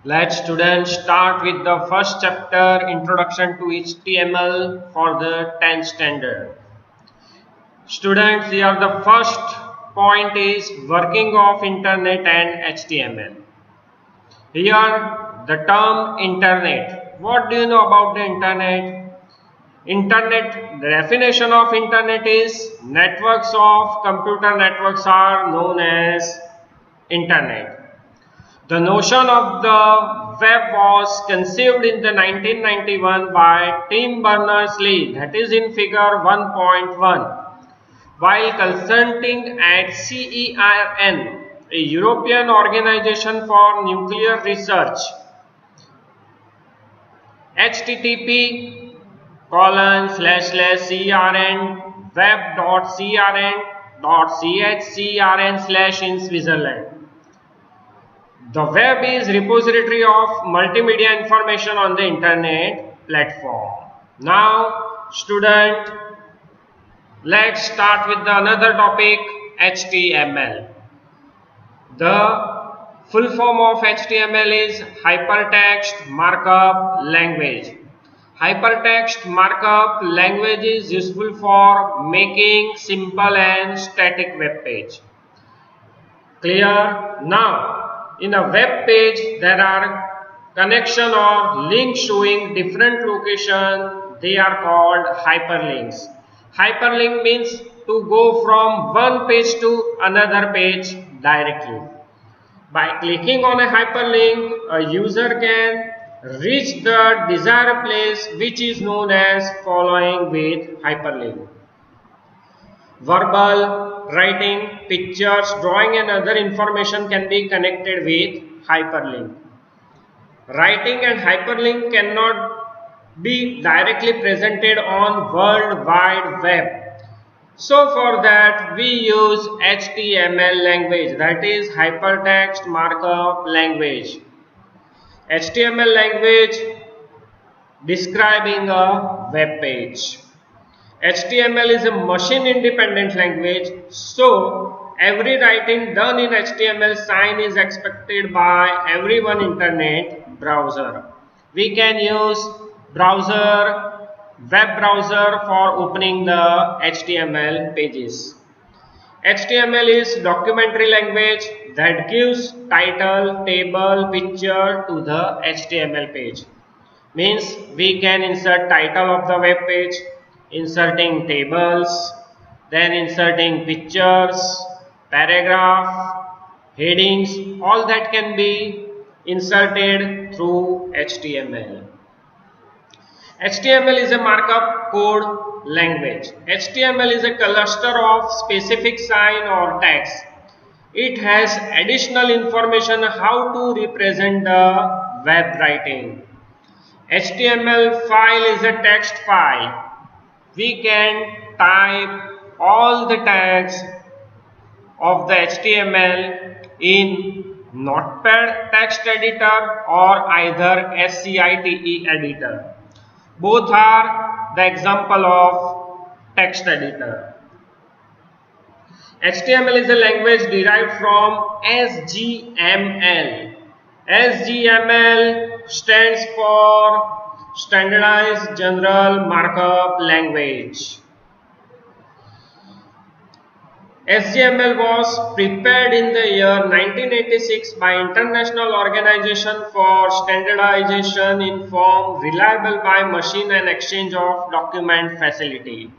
Let's students start with the first chapter, Introduction to HTML for the 10th standard. Students, here the first point is working of internet and HTML. Here the term internet. What do you know about the internet? Internet, the definition of internet is networks of computer networks are known as internet. The notion of the web was conceived in the 1991 by Tim Berners-Lee, that is in figure 1.1, while consulting at CERN, a European organization for nuclear research. http://CERN web.cern.chcrn/ in Switzerland. The web is repository of multimedia information on the internet platform. Now, student, let's start with another topic, HTML. The full form of HTML is Hypertext Markup Language. Hypertext markup language is useful for making simple and static web page. Clear? Now, in a web page, there are connection or links showing different location. They are called hyperlinks. Hyperlink means to go from one page to another page directly. By clicking on a hyperlink, a user can reach the desired place, which is known as following with hyperlink. Verbal, writing, pictures, drawing and other information can be connected with hyperlink. Writing and hyperlink cannot be directly presented on World Wide Web. So for that we use HTML language, that is Hypertext Markup Language. HTML language describing a web page. HTML is a machine independent language, so every writing done in HTML sign is expected by every one internet browser. We can use web browser for opening the HTML pages. HTML is documentary language that gives title, table, picture to the HTML page. Means we can insert title of the web page, inserting tables, then inserting pictures, paragraph, headings, all that can be inserted through HTML. HTML is a markup code language. HTML is a cluster of specific sign or text. It has additional information how to represent the web writing. HTML file is a text file. We can type all the tags of the HTML in Notepad text editor or either SCITE editor. Both are the example of text editor. HTML is a language derived from SGML. SGML stands for Standardized General Markup Language. SGML was prepared in the year 1986 by International Organization for Standardization in Form Reliable by Machine and Exchange of Document Facility.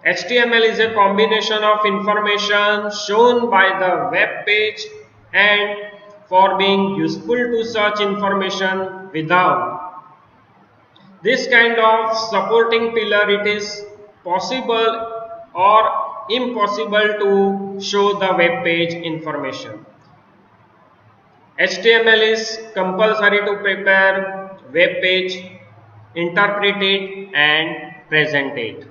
HTML is a combination of information shown by the web page and for being useful to search information without this kind of supporting pillar, it is possible or impossible to show the web page information. HTML is compulsory to prepare web page, interpret it and present it.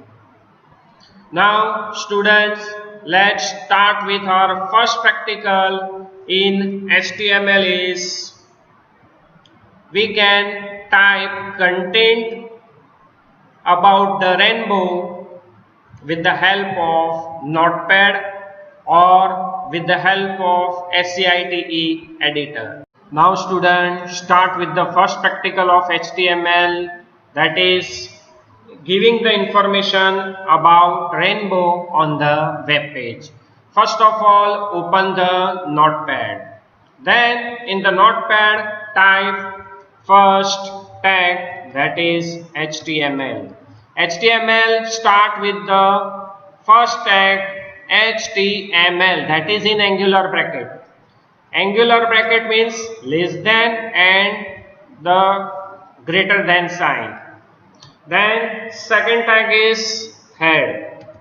Now students, let's start with our first practical in HTML is we can type content about the rainbow with the help of Notepad or with the help of SCITE editor. Now student, start with the first practical of HTML, that is giving the information about rainbow on the web page. First of all, open the notepad. Then in the notepad type first tag, that is HTML. HTML start with the first tag HTML, that is in angular bracket. Angular bracket means less than and the greater than sign. Then second tag is head.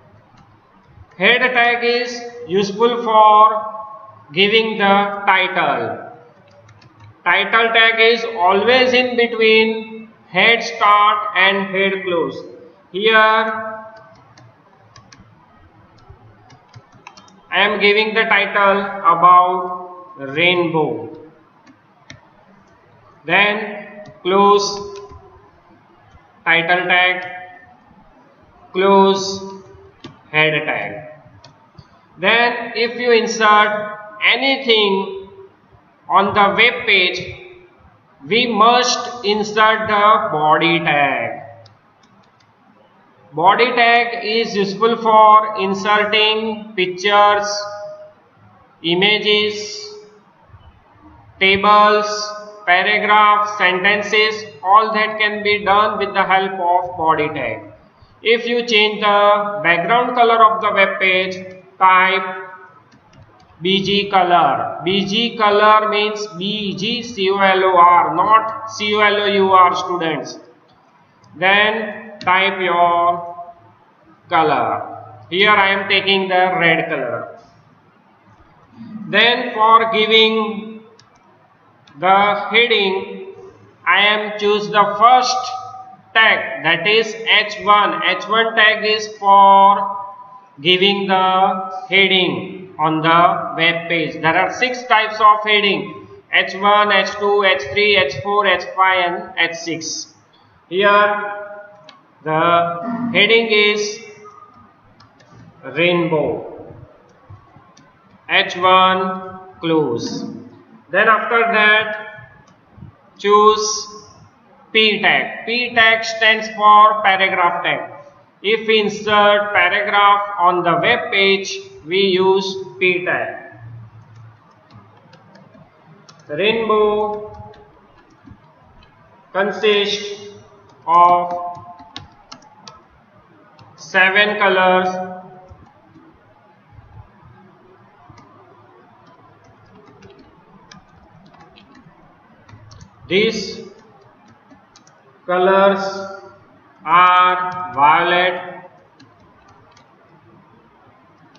Head tag is useful for giving the title. Title tag is always in between head start and head close. Here I am giving the title about rainbow. Then close title tag, close head tag. Then if you insert anything on the web page, we must insert the body tag. Body tag is useful for inserting pictures, images, tables, paragraphs, sentences, all that can be done with the help of body tag. If you change the background color of the web page, type BG color. BG color means BGCOLOR, not COLOUR, students. Then type your color. Here I am taking the red color. Then for giving the heading, I am choose the first tag, that is H1. H1 tag is for giving the heading on the web page. There are 6 types of heading: H1, H2, H3, H4, H5 and H6. Here the heading is rainbow. H1 close. Then after that choose P tag. P tag stands for paragraph tag. If we insert paragraph on the web page, we use P tag. Rainbow consists of 7 colors. These colors are violet,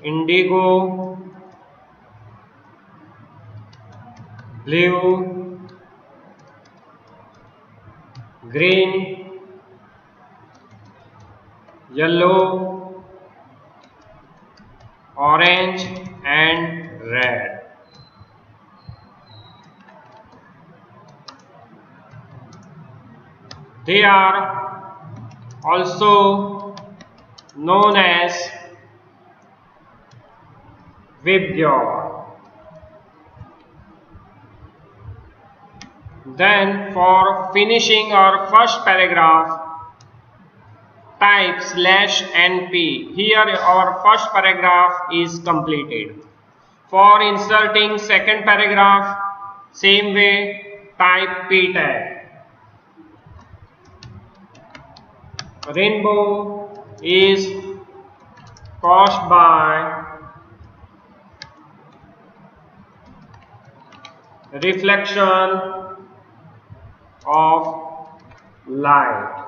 indigo, blue, green, yellow, orange and red. They are also known as Vibgyor. Then for finishing our first paragraph, type /NP. Here our first paragraph is completed. For inserting second paragraph, same way, type P tag. Rainbow is caused by reflection of light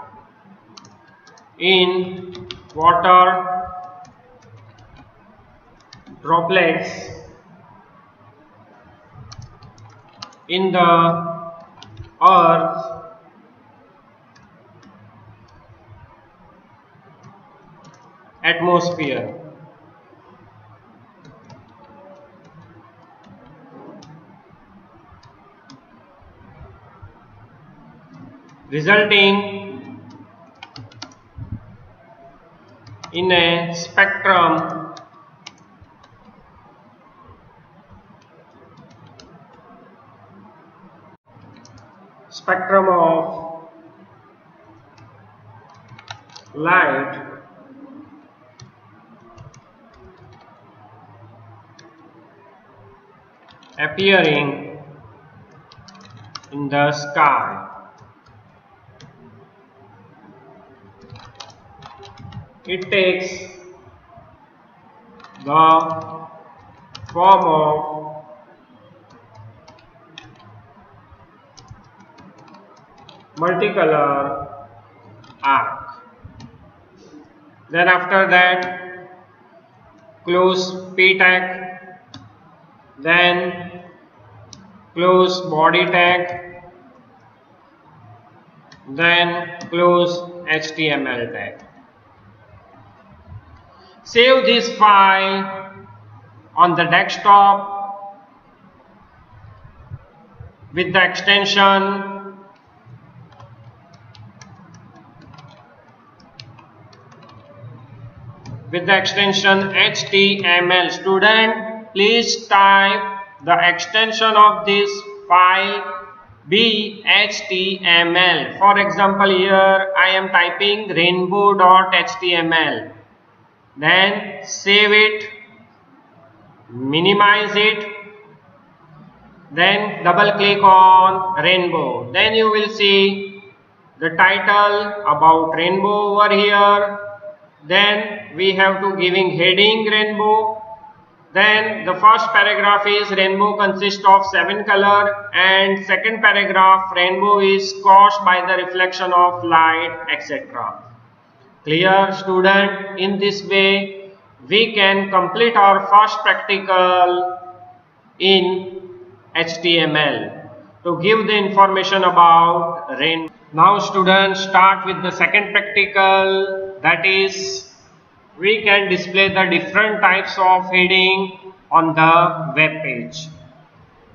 in water droplets in the earth atmosphere. Resulting in a spectrum spectrum of light appearing in the sky. It takes the form of multicolor arc. Then after that, close P tag, then close body tag, then close HTML tag. Save this file on the desktop with the extension HTML. Student, please type the extension of this file be HTML. For example, here I am typing rainbow.html. Then save it, minimize it, then double click on rainbow. Then you will see the title about rainbow over here. Then we have to giving heading rainbow. Then the first paragraph is rainbow consists of 7 colors, and second paragraph rainbow is caused by the reflection of light, etc. Clear, student? In this way we can complete our first practical in HTML to give the information about rainbow. Now students, start with the second practical, that is we can display the different types of heading on the web page.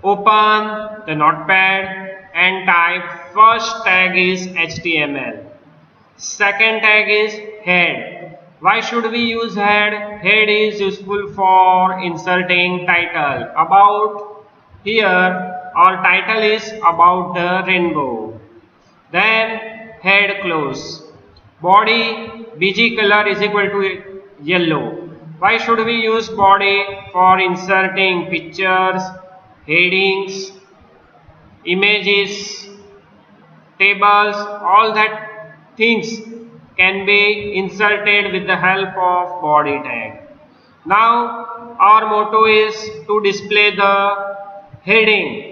Open the notepad and type first tag is HTML. Second tag is head. Why should we use head? Head is useful for inserting title. About here our title is about the rainbow. Then head close. Body BG color is equal to yellow. Why should we use body? For inserting pictures, headings, images, tables, all that things can be inserted with the help of body tag. Now our motto is to display the heading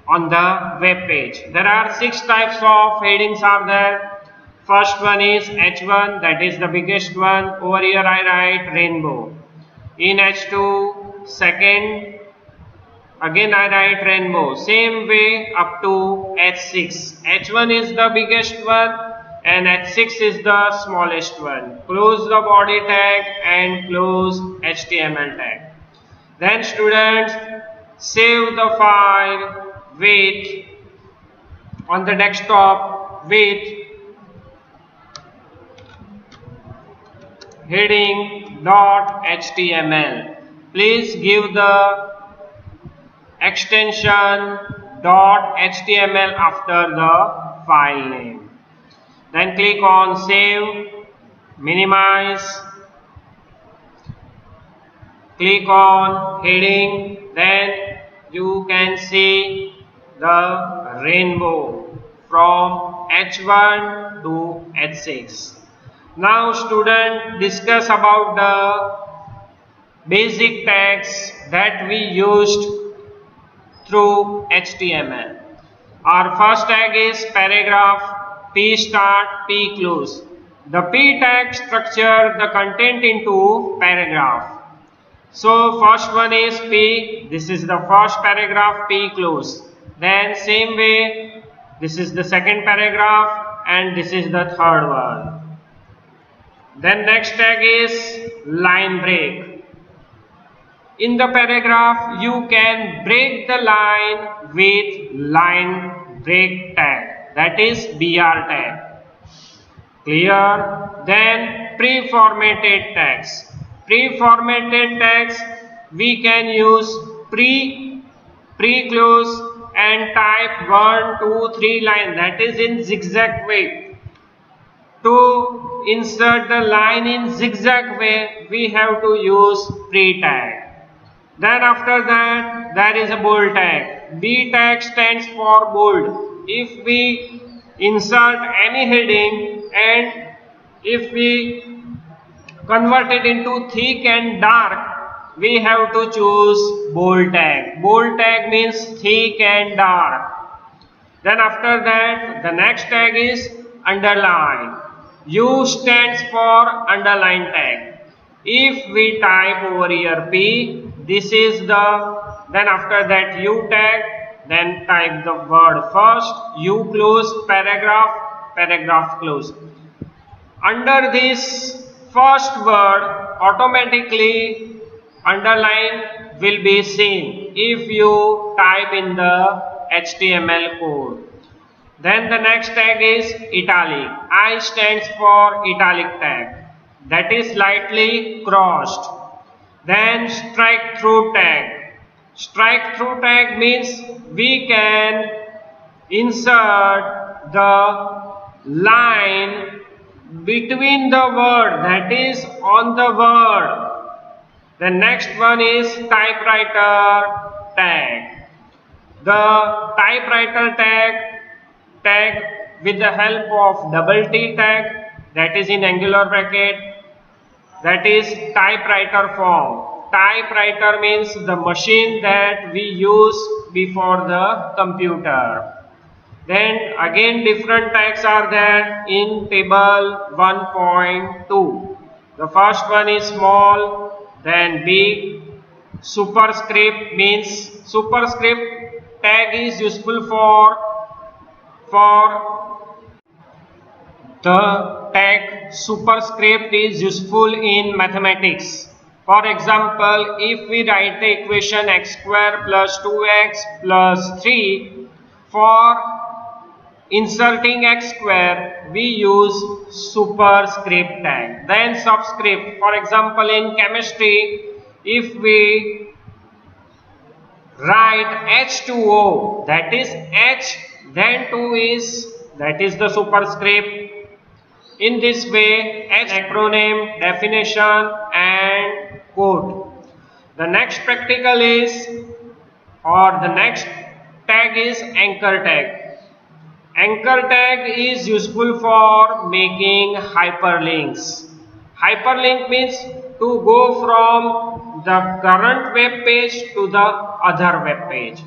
on the web page. There are 6 types of headings are there. First one is H1, that is the biggest one. Over here I write rainbow. In H2, second, again I write rainbow. Same way up to H6. H1 is the biggest one and H6 is the smallest one. Close the body tag and close HTML tag. Then students, save the file with on the desktop with heading.html. Please give the extension .html after the file name. Then click on save, minimize, click on heading, then you can see the rainbow from H1 to H6. Now student, discuss about the basic tags that we used through HTML. Our first tag is paragraph, P start, P close. The P tag structure the content into paragraph. So first one is P, this is the first paragraph, P close. Then same way, this is the second paragraph and this is the third one. Then next tag is line break. In the paragraph you can break the line with line break tag, that is BR tag. Clear? Then pre-formatted tags. Pre-formatted tags we can use pre-close and type 1, 2, 3 line, that is in zigzag way. To insert the line in zigzag way, we have to use pre-tag. Then after that, there is a bold tag. B tag stands for bold. If we insert any heading and if we convert it into thick and dark, we have to choose bold tag. Bold tag means thick and dark. Then after that, the next tag is underline. U stands for underline tag. If we type over here P, this is the, then after that U tag, then type the word first, U close, paragraph, paragraph close. Under this first word, automatically underline will be seen if you type in the HTML code. Then the next tag is italic. I stands for italic tag, that is slightly crossed. Then strike through tag. Strike through tag means we can insert the line between the word, that is on the word. The next one is typewriter tag. The typewriter tag with the help of double T tag, that is in angular bracket, that is typewriter form. Typewriter means the machine that we use before the computer. Then again different tags are there in table 1.2. The first one is small, then big. Superscript means, superscript tag is useful for the tag superscript is useful in mathematics. For example, if we write the equation x square plus 2x plus 3, for inserting x square we use superscript tag. Then subscript, for example in chemistry, if we write H2O, that is H, then 2 is, that is the superscript. In this way, H acronym, definition and code. The next practical is, or the next tag is anchor tag. Anchor tag is useful for making hyperlinks. Hyperlink means to go from the current web page to the other web page.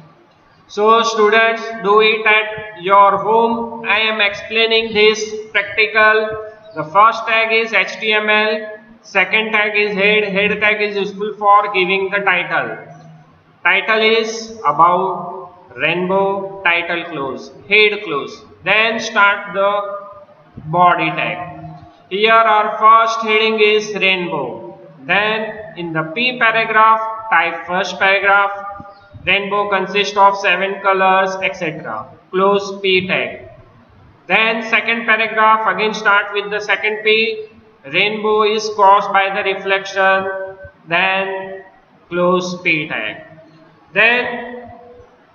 So students, do it at your home. I am explaining this practical. The first tag is HTML, second tag is head. Head tag is useful for giving the title. Title is about rainbow, title close, head close. Then start the body tag. Here our first heading is rainbow. Then in the P paragraph, type first paragraph. Rainbow consists of 7 colors, etc. Close P tag. Then second paragraph, again start with the second P. Rainbow is caused by the reflection. Then close P tag. Then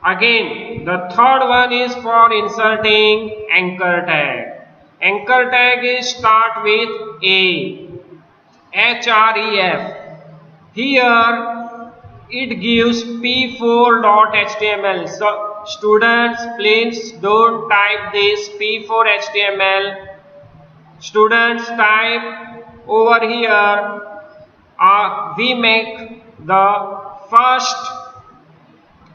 again the third one is for inserting anchor tag. Anchor tag is start with A, href. Here it gives p4.html. So students, please don't type this p4html. Students, type over here. We make the first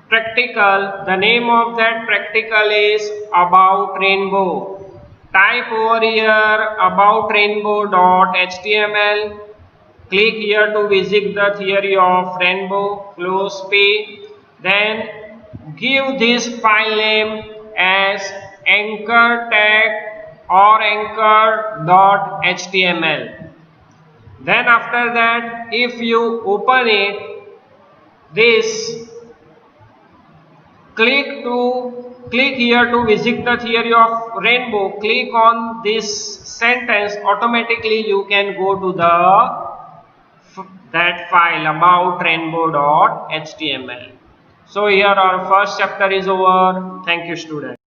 practical. The name of that practical is about rainbow. Type over here about rainbow.html. Click here to visit the theory of rainbow, close P. Then give this file name as anchor tag or anchor.html. Then after that, if you open it, this click here to visit the theory of rainbow. Click on this sentence, automatically you can go to the that file about rainbow.html. So here our first chapter is over. Thank you, students.